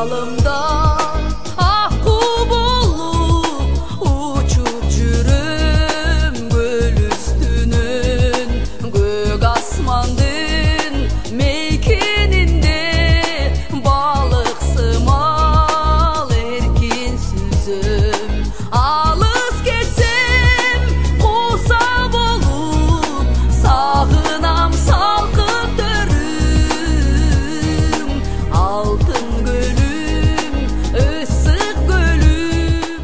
Bağlımdan akku bulup uçup жүрüm göl üstünün gök asmandın meykeninde balık sımal erkin süzüm alыс geçsem kursam olup sağınam salkın dörüm altın gölüm ысык gölüm.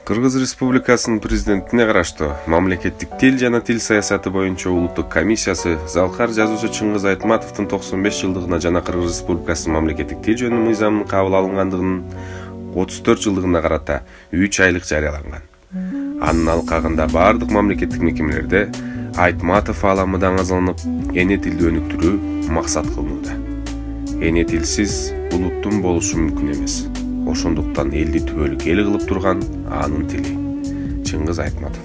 Кыргыз Республикасынын президентине караштуу мамлекеттик тил жана тил саясаты боюнча улуттук комиссиясы Залкар жазуучу Чыңгыз Айтматовдун 95 жылдыгына жана Кыргыз Республикасынын мамлекеттик тил жөнүндө мыйзамынын кабыл алынгандыгынын 34 жылдыгына карата 3 айлык жарыяланган. Анын алкагында бардык мамлекеттик мекемелерде Айтматов ааламы даңазаланып, эне тилди өнүктүрүү максат кылынууда. Эне тилсиз улуттун болушу мүмкүн эмес. Ошондуктан элди түбөлүк эл кылып турган анын тили Чыңгыз Айтматов.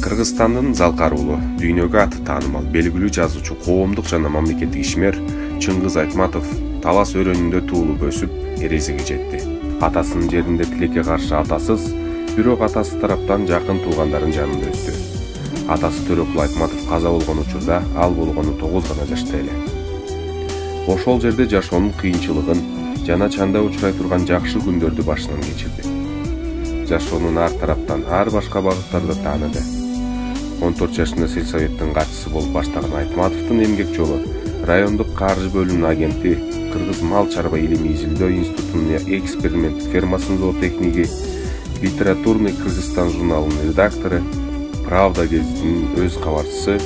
Кыргызстандын Залкар уулу дүйнөгө аты таанымал белгилүү жазуучу, коомдук жана мамлекеттик ишмер Чыңгыз Айтматов талас өрөөнүндө туулуп өсүп, эрезеге жетти. Атасынын жеринде тилекке каршы атасыз, бирок атасы тараптан жакын туугандардын жанында өстү. Атасы Төрөкул Айтматов каза болгон учурда ал болгону 9 гана жашта эле. Ошол жерде жашоонун кыйынчылыгын жана чанда учурай турган жакшы күндөрдү башынан кечирди. Жашоонун ар тараптан ар башка багыттарда тааныды. 14 жашында сельсоветтин катчысы болуп баштаган Айтматовдун эмгек жолу райондук каржы бөлүмүнүн агенти, Кыргыз мал чарба илимий изилдөө институтунун эксперимент фермасынын зоотехниги, литературный Кыргызстан журналынын редактору, Правда гезитинин өз кабарчысы,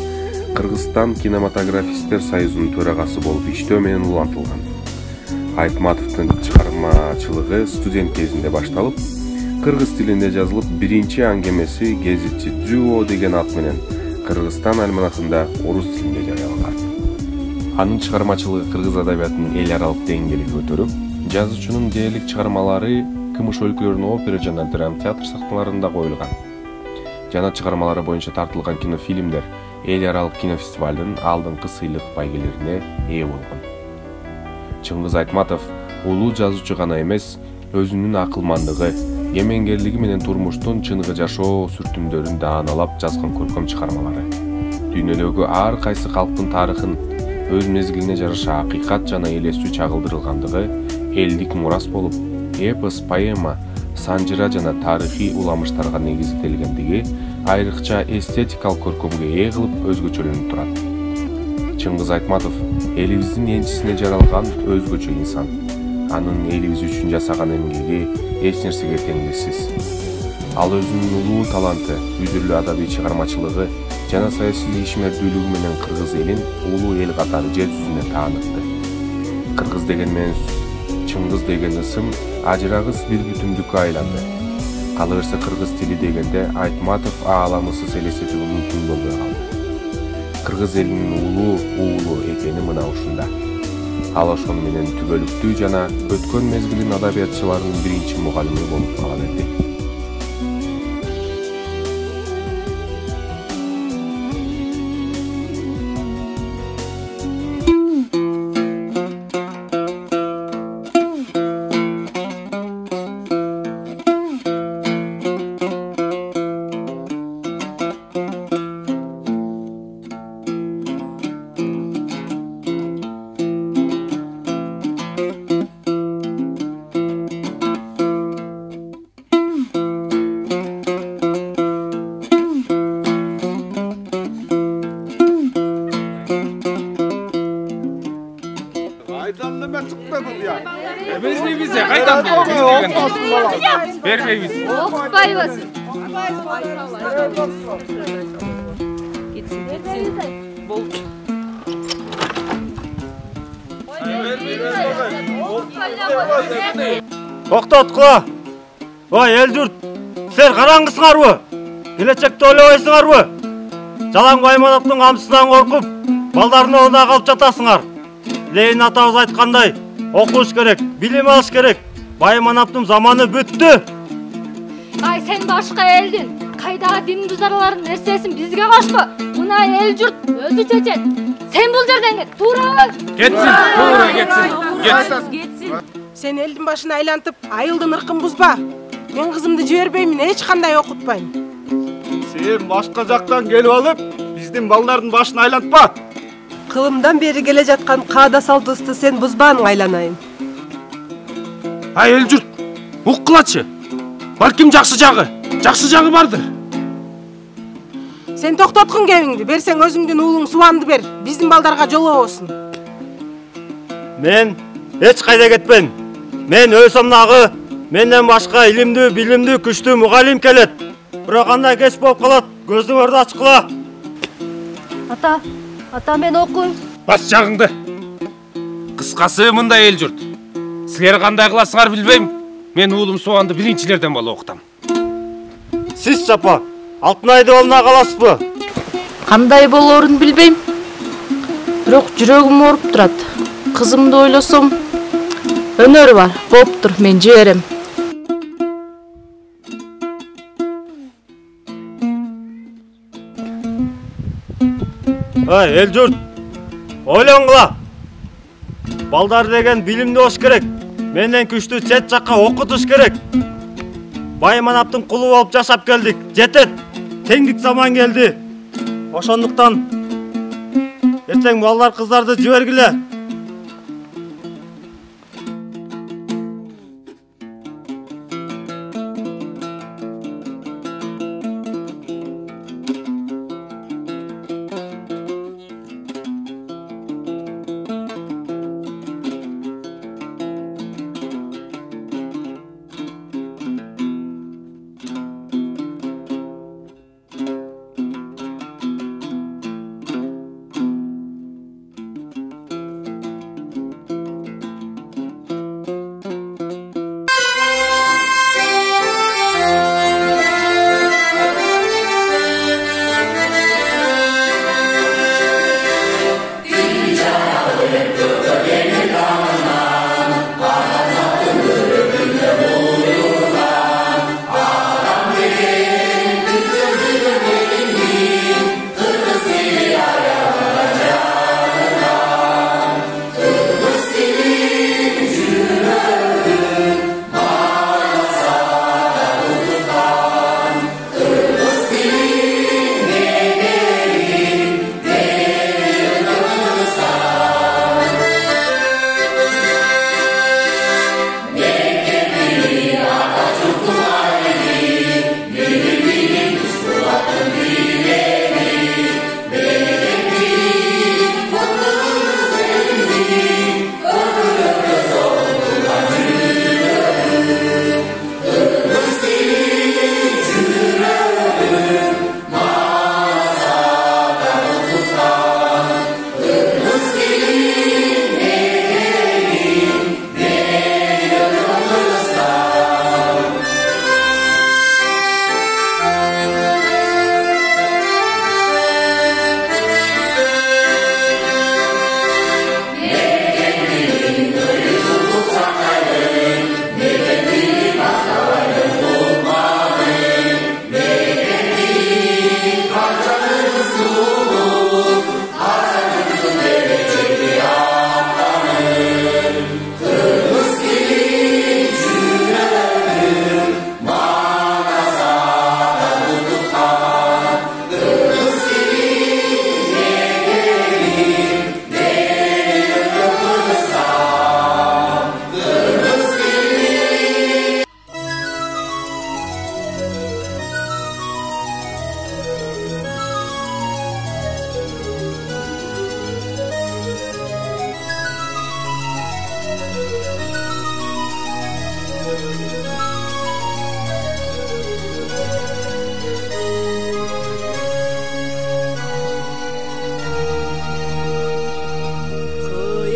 Кыргызстан кинематографисттер союзунун төрагасы болуп иштөө менен улантылган. Айтматовдун чыгармачылыгы студент кезинде башталып, кыргыз тилинде жазылып, биринчи аңгемеси гезитчи Дзюо деген ат менен Кыргызстан альманахында орус тилинде жарыяланган. Анын чыгармачылыгы кыргыз адабиятынын эл аралык деңгээлиге көтөрүп, жазуучунун дээрлик чыгармалары КМШ өлкөлөрүнүн опера жана драма театр сахналарында коюлган. Жана чыгармалары боюнча тартылган кинофильмдер эл аралык кинофестивалдын алдыңкы сыйлык байгелерине ээ болгон. Чыңгыз Айтматов улуу жазуучу гана эмес, өзүнүн акылмандыгы, эмеңгерлиги менен турмуштун чыныгы жашоо сүртүмдөрүн дааналап жазган көркөм чыгармалары дүйнөдөгү ар кайсы калктын тарыхын өз мезгилине жараша акыйкат жана элестүү чагылдырылгандыгы элдик мурас болуп, эпос, поэма, санжыра жана тарыхый уламыштарга негизделгендиги айрыкча эстетикалык көркөмгө ээ кылып өзгөчөлөнүп турат. Чыңгыз Айтматов элибиздин энчисине жаралган өзгөчө инсан. Анын элибиз үчүн жасаган эмгеги эч нерсеге теңдессиз. Ал өзүнүн улуу таланты, үзүрлүү адабий чыгармачылыгы жана саясий ишмердүүлүгү менен кыргыз элин улуу эл катары жер жүзүнө таанытты. Кыргыз деген менен Чыңгыз деген ысым ажырагыс бир бүтүндүккө айланды. Кала берсе кыргыз тили дегенде Айтматов ааламысыз элестетүүгө мүмкүн болбой калды. Кыргыз элинин улуу уулу экени мына ушунда. Ал ошону менен түбөлүктүү жана өткөн мезгилдин адабиятчыларынын биринчи мугалими болуп кала берди. Vermeyimiz ya, kaydan vermeyimiz. Okutmayız. Gitsin. Bol. Токтоткула. Ой, эл журт. Сер караңгысыңарбы? Келечекти ойлобойсуңарбы? Жалаңгы Аймановдун камсызынан коркуп, балдарына онда калып жатасыңар. Ленин атабыз айткандай, окуш керек, билим алыш керек. Баймановдун заманы бүттү. Ай, сен башка элдин кайдагы дин бузарлардын нерсесин бизге кошпо. Мына эл журт өзү чечет. Sen bul жерден кет, туура. Кетсин, туура кетсин. Кетсин. Sen elдің башын айлантып, айылдың ырқын бұзба. Мен қызымды жібербеймін, эч кандай окутпайм. Сен башка жактан келип алып, биздин балдардын башын айлантпа. Кылымдан бери келе жаткан каада салтыбызды сен бузбаң, айланайын. Ай эл журт, уккылачы. Балким жакшы жагы бардыр. Sen токтоткун кебиңди, берсең өзүңдүн уулуң Субанды бер, биздин балдарга жолоо болсун. Мен эч кайда кетпейм. Мен өлсөмнагы менден башка илимдүү, билимдүү, күчтүү мугалим келет. Бирок кандай кеч болуп калат, көздүңөрдү ачкыла. Ата мен окуйм. Бас жагыңды. Кыскасы мындай эл журт. Силер кандай кыласыңар билбейм. Мен уулум Субанды биринчилерден бала окутам. Сиз чапа, Алтынайды болуна каласызбы? Кандай болоорун билбейм. Бирок жүрөгүм ооруп турат. Кызымды ойлосом, өнөрү бар. Болуптур, мен жиберем. Эй, эл журт. Ойлоңгула. Балдар деген билимдүү болуш керек. Менден күчтүү чет жакка окутуш керек. Байманаптын кулу болуп жашап келдик. Жетет. Теңдик заман келди. Ошондуктан эртең балдар кыздарды жибергиле.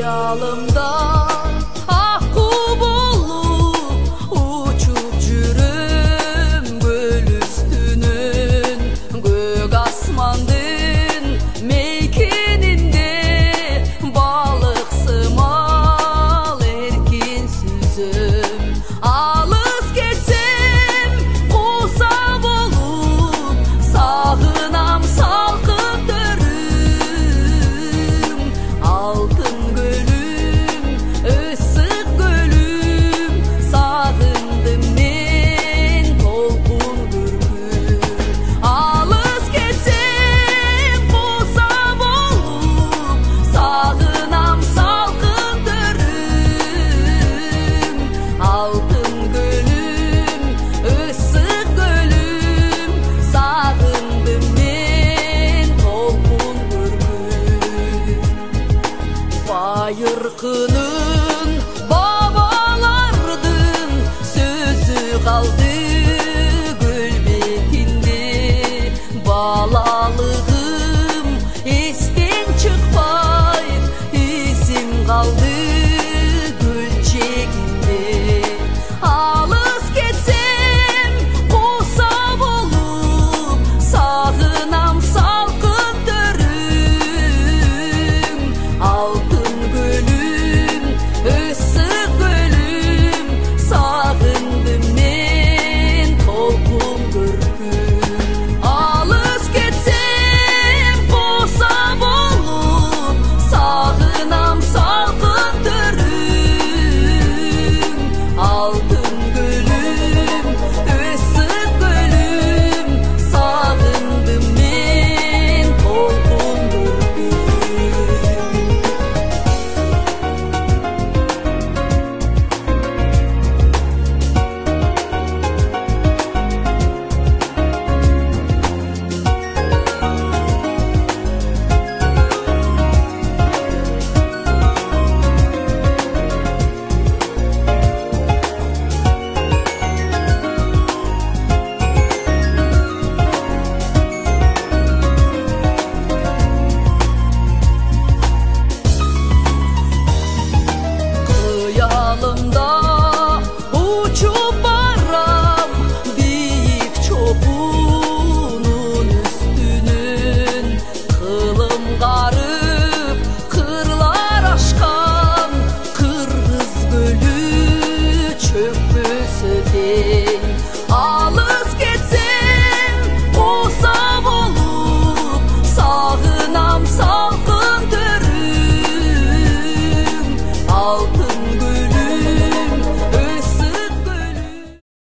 Xəyalımdan haqqı bolup uçup жүрüm göl üstünün gök asmandın meykeninde balıqsımal erkin süzüm alız geçsem qusab olup sağınam salqıp dörüm altın gölüm Korkunu